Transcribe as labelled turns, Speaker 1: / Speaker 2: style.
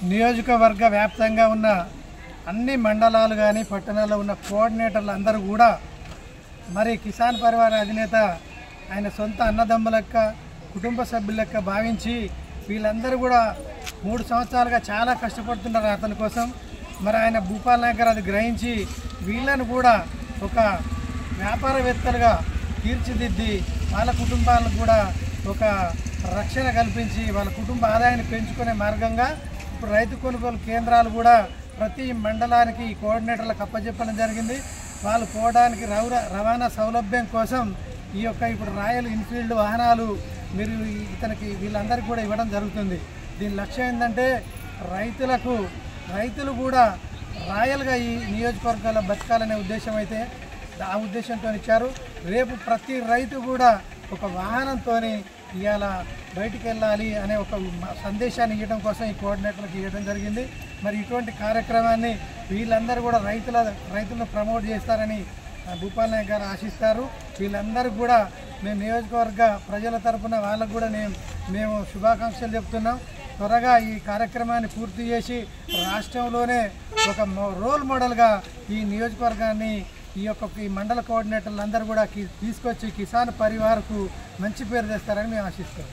Speaker 1: నియోజకవర్గ వ్యాప్తంగా ఉన్న అన్ని మండలాలు కానీ పట్టణాల్లో ఉన్న కోఆర్డినేటర్లు అందరూ కూడా మరి కిసాన్ పరివార అధినేత ఆయన సొంత అన్నదమ్ముల లెక్క కుటుంబ సభ్యుల లెక్క భావించి వీళ్ళందరూ కూడా 3 సంవత్సరాలుగా చాలా కష్టపడుతున్నారు అతని కోసం. మరి ఆయన భూపాల్ నాయక్ గారు అది గ్రహించి వీళ్ళను కూడా ఒక వ్యాపారవేత్తలుగా తీర్చిదిద్ది వాళ్ళ కుటుంబాలకు కూడా ఒక రక్షణ కల్పించి వాళ్ళ కుటుంబ ఆదాయాన్ని పెంచుకునే మార్గంగా ఇప్పుడు రైతు కొనుగోలు కేంద్రాలు కూడా ప్రతి మండలానికి కోఆర్డినేటర్లకు అప్పచెప్పడం జరిగింది. వాళ్ళు పోవడానికి రవాణా సౌలభ్యం కోసం ఈ యొక్క ఇప్పుడు రాయల్ ఎన్ఫీల్డ్ వాహనాలు మీరు ఇతనికి వీళ్ళందరికీ కూడా ఇవ్వడం జరుగుతుంది. దీని లక్ష్యం ఏంటంటే రైతులు కూడా రాయల్గా ఈ నియోజకవర్గాల్లో బతకాలనే ఉద్దేశం అయితే ఆ ఉద్దేశంతో ఇచ్చారు. రేపు ప్రతి రైతు కూడా ఒక వాహనంతో ఇవాళ బయటికి వెళ్ళాలి అనే ఒక సందేశాన్ని ఇవ్వడం కోసం ఈ కోఆర్డినేటర్లకు ఇవ్వడం జరిగింది. మరి ఇటువంటి కార్యక్రమాన్ని వీళ్ళందరూ కూడా రైతులను ప్రమోట్ చేస్తారని భూపాల్ నాయక్ గారు ఆశిస్తారు. వీళ్ళందరూ కూడా మేము నియోజకవర్గ ప్రజల తరఫున వాళ్ళకు కూడా మేము శుభాకాంక్షలు చెప్తున్నాం. త్వరగా ఈ కార్యక్రమాన్ని పూర్తి చేసి రాష్ట్రంలోనే ఒక రోల్ మోడల్గా ఈ నియోజకవర్గాన్ని ఈ మండల కోఆర్డినేటర్లు అందరూ కూడా తీసుకొచ్చి కిసాన్ పరివార్కు మంచి పేరు తెస్తారని మేము ఆశిస్తాం.